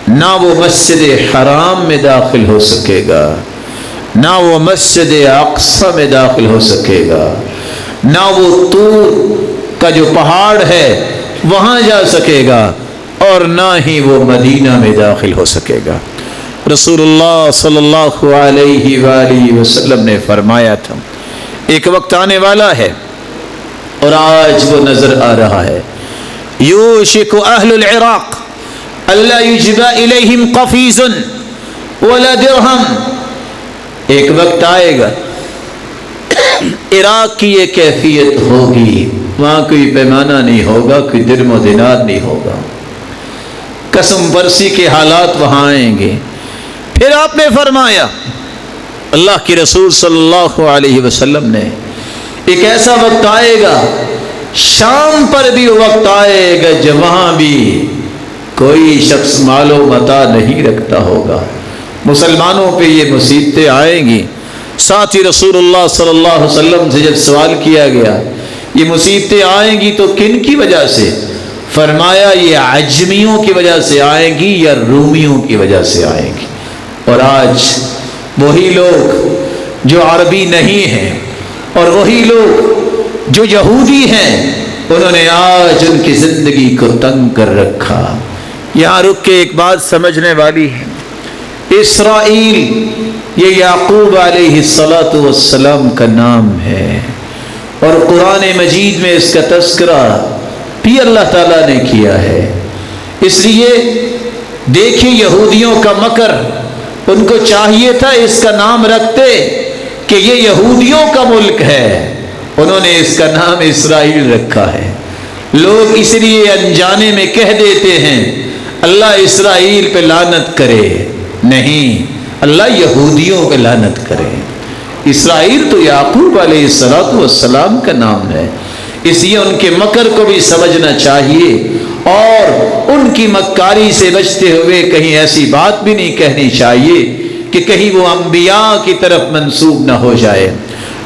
Speaker 1: نہ وہ مسجد حرام میں داخل ہو سکے گا، نہ وہ مسجد اقصی میں داخل ہو سکے گا، نہ وہ طور کا جو پہاڑ ہے وہاں جا سکے گا، اور نہ ہی وہ مدینہ میں داخل ہو سکے گا. رسول اللہ صلی اللہ علیہ وآلہ وسلم نے فرمایا تھا ایک وقت آنے والا ہے اور آج وہ نظر آ رہا ہے. یوشک اہل العراق اللہ یجبا الیہم قفیز ولا درہم، ایک وقت آئے گا عراق کی یہ کیفیت ہوگی، وہاں کوئی پیمانہ نہیں ہوگا، کوئی درم و دینار نہیں ہوگا، قسم برسی کے حالات وہاں آئیں گے. پھر آپ نے فرمایا اللہ کے رسول صلی اللہ علیہ وسلم نے ایک ایسا وقت آئے گا، شام پر بھی وقت آئے گا جب وہاں بھی کوئی شخص مال و متاع نہیں رکھتا ہوگا. مسلمانوں پہ یہ مصیبتیں آئیں گی. ساتھ ہی رسول اللہ صلی اللہ علیہ وسلم سے جب سوال کیا گیا یہ مصیبتیں آئیں گی تو کن کی وجہ سے، فرمایا یہ عجمیوں کی وجہ سے آئیں گی یا رومیوں کی وجہ سے آئیں گی. اور آج وہی لوگ جو عربی نہیں ہیں اور وہی لوگ جو یہودی ہیں انہوں نے آج ان کی زندگی کو تنگ کر رکھا. یہاں رک کے ایک بات سمجھنے والی ہے، اسرائیل یہ یعقوب علیہ السلام کا نام ہے، اور قرآن مجید میں اس کا تذکرہ بھی اللہ تعالیٰ نے کیا ہے. اس لیے دیکھیں یہودیوں کا مکر، ان کو چاہیے تھا اس کا نام رکھتے کہ یہ یہودیوں کا ملک ہے، انہوں نے اس کا نام اسرائیل رکھا ہے. لوگ اس لیے انجانے میں کہہ دیتے ہیں اللہ اسرائیل پہ لعنت کرے، نہیں، اللہ یہودیوں پہ لعنت کرے. اسرائیل تو یعقوب علیہ السلام کا نام ہے، اس لیے ان کے مکر کو بھی سمجھنا چاہیے اور ان کی مکاری سے بچتے ہوئے کہیں ایسی بات بھی نہیں کہنی چاہیے کہ کہیں وہ انبیاء کی طرف منسوب نہ ہو جائے.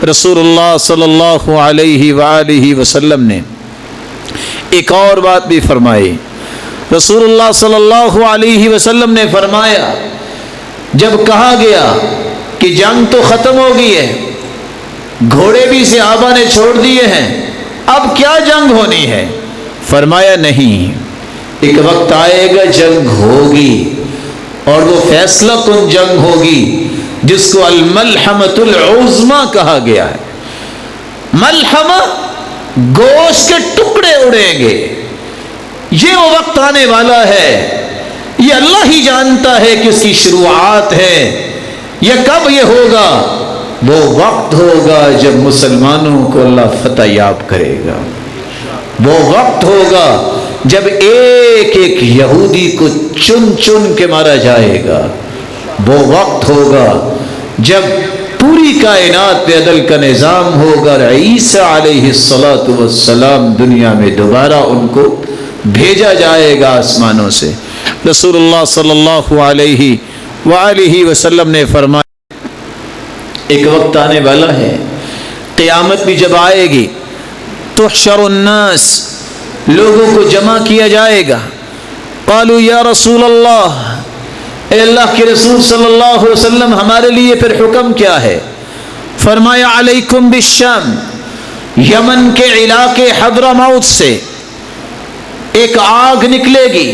Speaker 1: رسول اللہ صلی اللہ علیہ وآلہ وسلم نے ایک اور بات بھی فرمائی. رسول اللہ صلی اللہ علیہ وسلم نے فرمایا جب کہا گیا کہ جنگ تو ختم ہو گئی ہے، گھوڑے بھی صحابہ نے چھوڑ دیے ہیں، اب کیا جنگ ہونی ہے؟ فرمایا نہیں، ایک وقت آئے گا جنگ ہوگی، اور وہ فیصلہ کن جنگ ہوگی جس کو الملحمۃ العظمیٰ کہا گیا ہے. ملحمہ گوشت کے ٹکڑے اڑیں گے، یہ وہ وقت آنے والا ہے، یہ اللہ ہی جانتا ہے کہ اس کی شروعات ہے یا کب یہ ہوگا. وہ وقت ہوگا جب مسلمانوں کو اللہ فتح یاب کرے گا، وہ وقت ہوگا جب ایک ایک یہودی کو چن چن کے مارا جائے گا، وہ وقت ہوگا جب پوری کائنات پہ عدل کا نظام ہوگا. عیسیٰ علیہ السلام دنیا میں دوبارہ ان کو بھیجا جائے گا آسمانوں سے. رسول اللہ صلی اللہ علیہ وآلہ وسلم نے فرمایا ایک وقت آنے والا ہے، قیامت بھی جب آئے گی تحشر الناس، لوگوں کو جمع کیا جائے گا. قالوا یا رسول اللہ، اے اللہ کے رسول صلی اللہ علیہ وسلم ہمارے لیے پھر حکم کیا ہے؟ فرمایا علیکم بالشام، یمن کے علاقے حضرموت سے ایک آگ نکلے گی،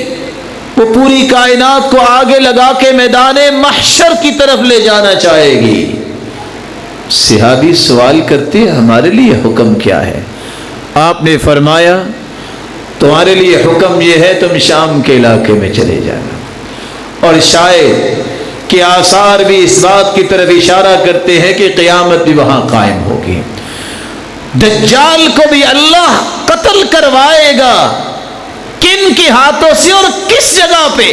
Speaker 1: وہ پوری کائنات کو آگے لگا کے میدان محشر کی طرف لے جانا چاہے گی۔ صحابی سوال کرتے ہمارے لیے حکم کیا ہے؟ آپ نے فرمایا تمہارے لیے حکم یہ ہے تم شام کے علاقے میں چلے جانا، اور شاید کہ آثار بھی اس بات کی طرف اشارہ کرتے ہیں کہ قیامت بھی وہاں قائم ہوگی۔ دجال کو بھی اللہ قتل کروائے گا، کن کے ہاتھوں سے اور کس جگہ پہ؟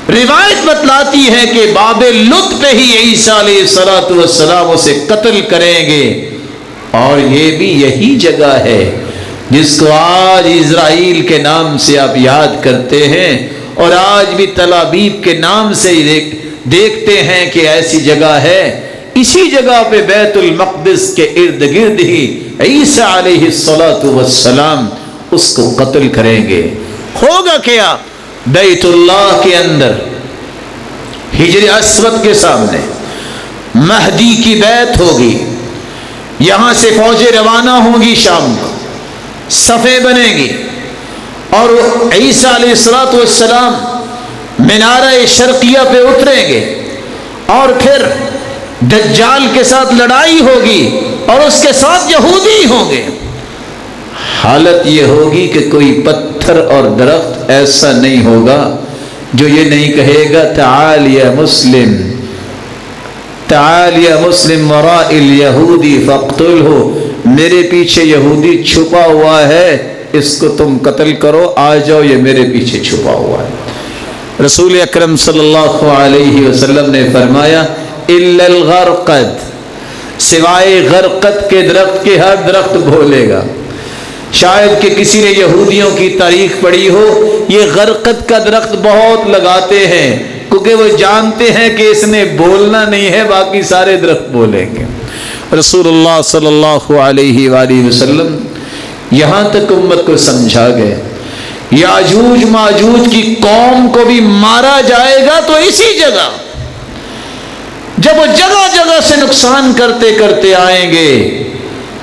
Speaker 1: روایت بتلاتی ہے کہ باب لد پہ ہی عیسیٰ علیہ السلام اسے قتل کریں گے، اور یہ بھی یہی جگہ ہے جس کو آج اسرائیل کے نام سے آپ یاد کرتے ہیں، اور آج بھی تل ابیب کے نام سے دیکھتے ہیں کہ ایسی جگہ ہے۔ اسی جگہ پہ بیت المقدس کے ارد گرد ہی عیسیٰ علیہ السلام اس کو قتل کریں گے۔ ہوگا کیا؟ بیت اللہ کے اندر حجر اسود کے سامنے مہدی کی بیعت ہوگی، یہاں سے فوجیں روانہ ہوں گی، شام کو صفیں بنیں گی، اور عیسیٰ علیہ السلام مینارہ شرقیہ پہ اتریں گے، اور پھر دجال کے ساتھ لڑائی ہوگی اور اس کے ساتھ یہودی ہوں گے۔ حالت یہ ہوگی کہ کوئی پتھر اور درخت ایسا نہیں ہوگا جو یہ نہیں کہے گا تعال یا مسلم، تعال یا مسلم وراء الیہودی فاقتلہ، میرے پیچھے یہودی چھپا ہوا ہے، اس کو تم قتل کرو، آ جاؤ، یہ میرے پیچھے چھپا ہوا ہے۔ رسول اکرم صلی اللہ علیہ وسلم نے فرمایا الا الغرقد، سوائے غرقد کے درخت کے ہر درخت بولے گا۔ شاید کہ کسی نے یہودیوں کی تاریخ پڑھی ہو، یہ غرقد کا درخت بہت لگاتے ہیں کیونکہ وہ جانتے ہیں کہ اس نے بولنا نہیں ہے، باقی سارے درخت بولیں گے۔ رسول اللہ صلی اللہ علیہ وآلہ وسلم یہاں تک امت کو سمجھا گئے یاجوج ماجوج کی قوم کو بھی مارا جائے گا تو اسی جگہ، جب وہ جگہ جگہ سے نقصان کرتے کرتے آئیں گے،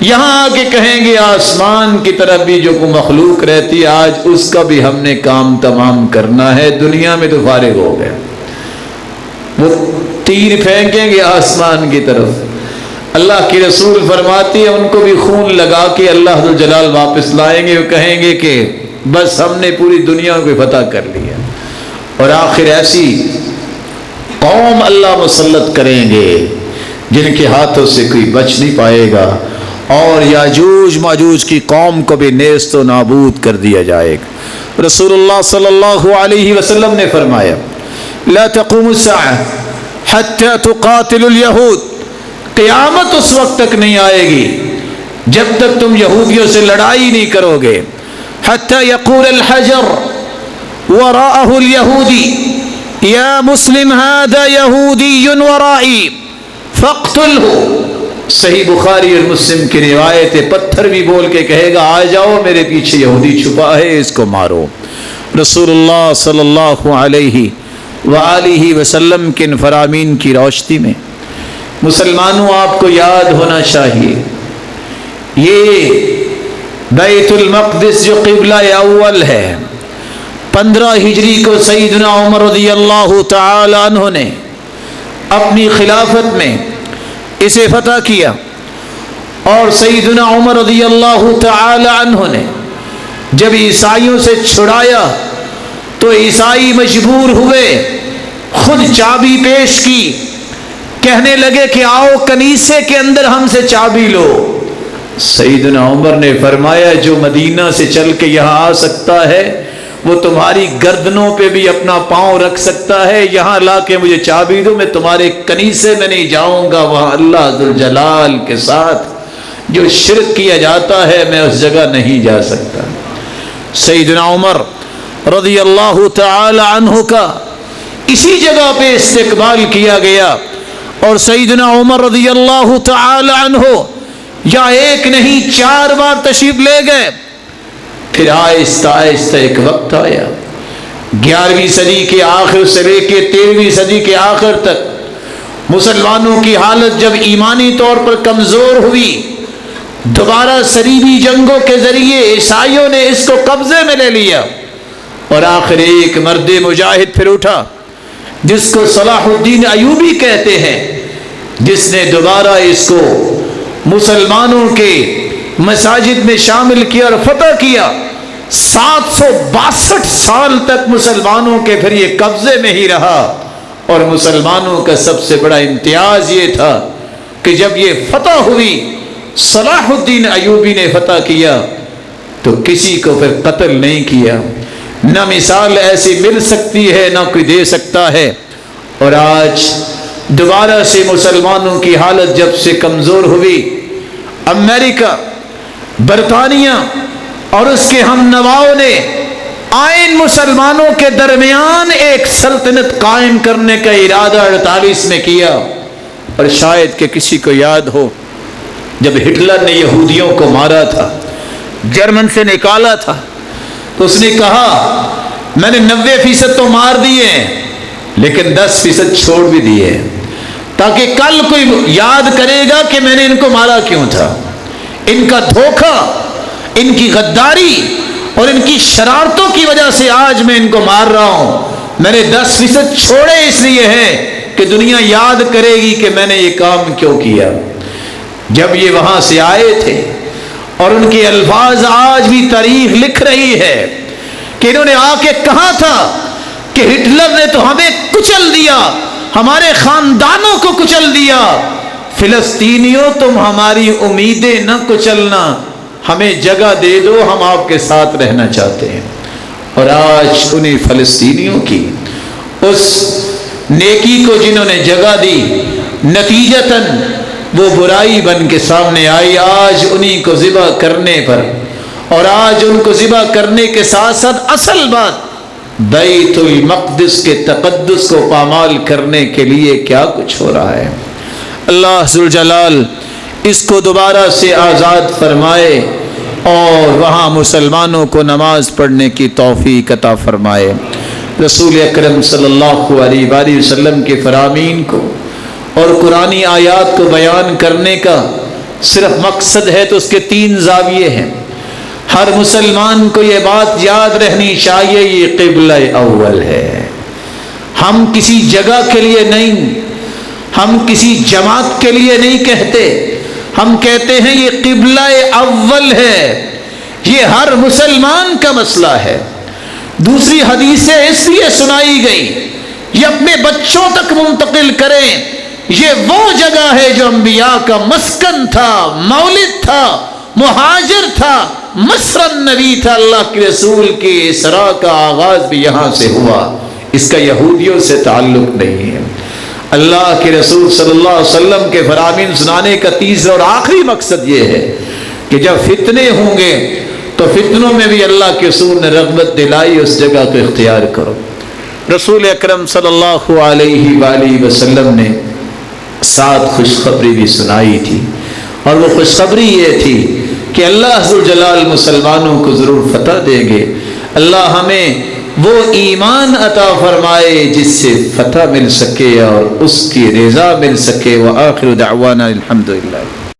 Speaker 1: یہاں آ کے کہیں گے آسمان کی طرف بھی جو مخلوق رہتی آج اس کا بھی ہم نے کام تمام کرنا ہے، دنیا میں تو فارغ ہو گئے۔ وہ تیر پھینکیں گے آسمان کی طرف، اللہ کی رسول فرماتی ہے ان کو بھی خون لگا کے اللہ ذو الجلال واپس لائیں گے، وہ کہیں گے کہ بس ہم نے پوری دنیا کو فتح کر لیا، اور آخر ایسی قوم اللہ مسلط کریں گے جن کے ہاتھوں سے کوئی بچ نہیں پائے گا، اور یاجوج ماجوج کی قوم کو بھی نیست و نابود کر دیا جائے گا۔ رسول اللہ صلی اللہ علیہ وسلم نے فرمایا لا تقوم الساعة حتى تقاتل اليهود، قیامت اس وقت تک نہیں آئے گی جب تک تم یہودیوں سے لڑائی نہیں کرو گے۔ حتى يقول الحجر وراءه اليهودي يا مسلم هذا يهودي ورائي فاقتله، صحیح بخاری اور مسلم کی روایت ہے، پتھر بھی بول کے کہے گا آ جاؤ میرے پیچھے یہودی چھپا ہے، اس کو مارو۔ رسول اللہ صلی اللہ علیہ وآلہ وسلم کے فرامین کی روشنی میں مسلمانوں آپ کو یاد ہونا چاہیے، یہ بیت المقدس جو قبلہ اول ہے، 15 ہجری کو سیدنا عمر رضی اللہ تعالی عنہ نے اپنی خلافت میں اسے فتح کیا، اور سیدنا عمر رضی اللہ تعالی عنہ نے جب عیسائیوں سے چھڑایا تو عیسائی مجبور ہوئے، خود چابی پیش کی، کہنے لگے کہ آؤ کنیسے کے اندر ہم سے چابی لو۔ سیدنا عمر نے فرمایا جو مدینہ سے چل کے یہاں آ سکتا ہے وہ تمہاری گردنوں پہ بھی اپنا پاؤں رکھ سکتا ہے، یہاں لا کے مجھے چابی دو، میں تمہارے کنیسے میں نہیں جاؤں گا، وہاں اللہ ذوالجلال کے ساتھ جو شرک کیا جاتا ہے میں اس جگہ نہیں جا سکتا۔ سیدنا عمر رضی اللہ تعالی عنہ کا اسی جگہ پہ استقبال کیا گیا، اور سیدنا عمر رضی اللہ تعالی عنہ یا ایک نہیں 4 بار تشریف لے گئے۔ پھر آہستہ آہستہ ایک وقت آیا 11ویں صدی کے آخر سے لے کے 13ویں صدی کے آخر تک مسلمانوں کی حالت جب ایمانی طور پر کمزور ہوئی، دوبارہ صلیبی جنگوں کے ذریعے عیسائیوں نے اس کو قبضے میں لے لیا، اور آخر ایک مرد مجاہد پھر اٹھا جس کو صلاح الدین ایوبی کہتے ہیں، جس نے دوبارہ اس کو مسلمانوں کے مساجد میں شامل کیا اور فتح کیا۔ 762 سال تک مسلمانوں کے پھر یہ قبضے میں ہی رہا، اور مسلمانوں کا سب سے بڑا امتیاز یہ تھا کہ جب یہ فتح ہوئی، صلاح الدین ایوبی نے فتح کیا تو کسی کو پھر قتل نہیں کیا۔ نہ مثال ایسی مل سکتی ہے نہ کوئی دے سکتا ہے۔ اور آج دوبارہ سے مسلمانوں کی حالت جب سے کمزور ہوئی، امریکہ، برطانیہ اور اس کے ہم نواؤں نے آئین مسلمانوں کے درمیان ایک سلطنت قائم کرنے کا ارادہ 48 میں کیا۔ اور شاید کہ کسی کو یاد ہو، جب ہٹلر نے یہودیوں کو مارا تھا، جرمن سے نکالا تھا، تو اس نے کہا میں نے 90% تو مار دیے لیکن 10% چھوڑ بھی دیے، تاکہ کل کوئی یاد کرے گا کہ میں نے ان کو مارا کیوں تھا۔ ان کا دھوکہ، ان کی غداری اور ان کی شرارتوں کی وجہ سے آج میں ان کو مار رہا ہوں۔ میں نے 10% چھوڑے اس لیے ہیں کہ دنیا یاد کرے گی کہ میں نے یہ کام کیوں کیا۔ جب یہ وہاں سے آئے تھے، اور ان کے الفاظ آج بھی تاریخ لکھ رہی ہے کہ انہوں نے آ کے کہا تھا کہ ہٹلر نے تو ہمیں کچل دیا، ہمارے خاندانوں کو کچل دیا، فلسطینیوں تم ہماری امیدیں نہ کچلنا، ہمیں جگہ دے دو، ہم آپ کے ساتھ رہنا چاہتے ہیں۔ اور آج انہیں فلسطینیوں کی اس نیکی کو جنہوں نے جگہ دی، نتیجتاً وہ برائی بن کے سامنے آئی۔ آج انہیں کو ذبح کرنے پر، اور آج ان کو ذبح کرنے کے ساتھ ساتھ اصل بات بیت المقدس کے تقدس کو پامال کرنے کے لیے کیا کچھ ہو رہا ہے۔ اللہ ذوالجلال اس کو دوبارہ سے آزاد فرمائے اور وہاں مسلمانوں کو نماز پڑھنے کی توفیق عطا فرمائے۔ رسول اکرم صلی اللہ علیہ وآلہ وسلم کے فرامین کو اور قرآنی آیات کو بیان کرنے کا صرف مقصد ہے تو اس کے 3 زاویے ہیں۔ ہر مسلمان کو یہ بات یاد رہنی چاہیے، یہ قبلہ اول ہے۔ ہم کسی جگہ کے لیے نہیں، ہم کسی جماعت کے لیے نہیں کہتے، ہم کہتے ہیں یہ قبلہ اول ہے، یہ ہر مسلمان کا مسئلہ ہے۔ دوسری حدیثیں اس لیے سنائی گئی، یہ اپنے بچوں تک منتقل کریں، یہ وہ جگہ ہے جو انبیاء کا مسکن تھا، مولد تھا، مہاجر تھا، مسرن نبی تھا۔ اللہ کے رسول کے اسراء کا آغاز بھی یہاں سے ہوا، اس کا یہودیوں سے تعلق نہیں ہے۔ اللہ کے رسول صلی اللہ علیہ وسلم کے فرامین سنانے کا تیسرا اور آخری مقصد یہ ہے کہ جب فتنے ہوں گے تو فتنوں میں بھی اللہ کے رسول نے رغبت دلائی، اس جگہ کو اختیار کرو۔ رسول اکرم صلی اللہ علیہ وآلہ وسلم نے 7 خوشخبری بھی سنائی تھی، اور وہ خوشخبری یہ تھی کہ اللہ ذوالجلال مسلمانوں کو ضرور فتح دیں گے۔ اللہ ہمیں وہ ایمان عطا فرمائے جس سے فتح مل سکے اور اس کی رضا مل سکے۔ وآخر دعوانا الحمدللہ۔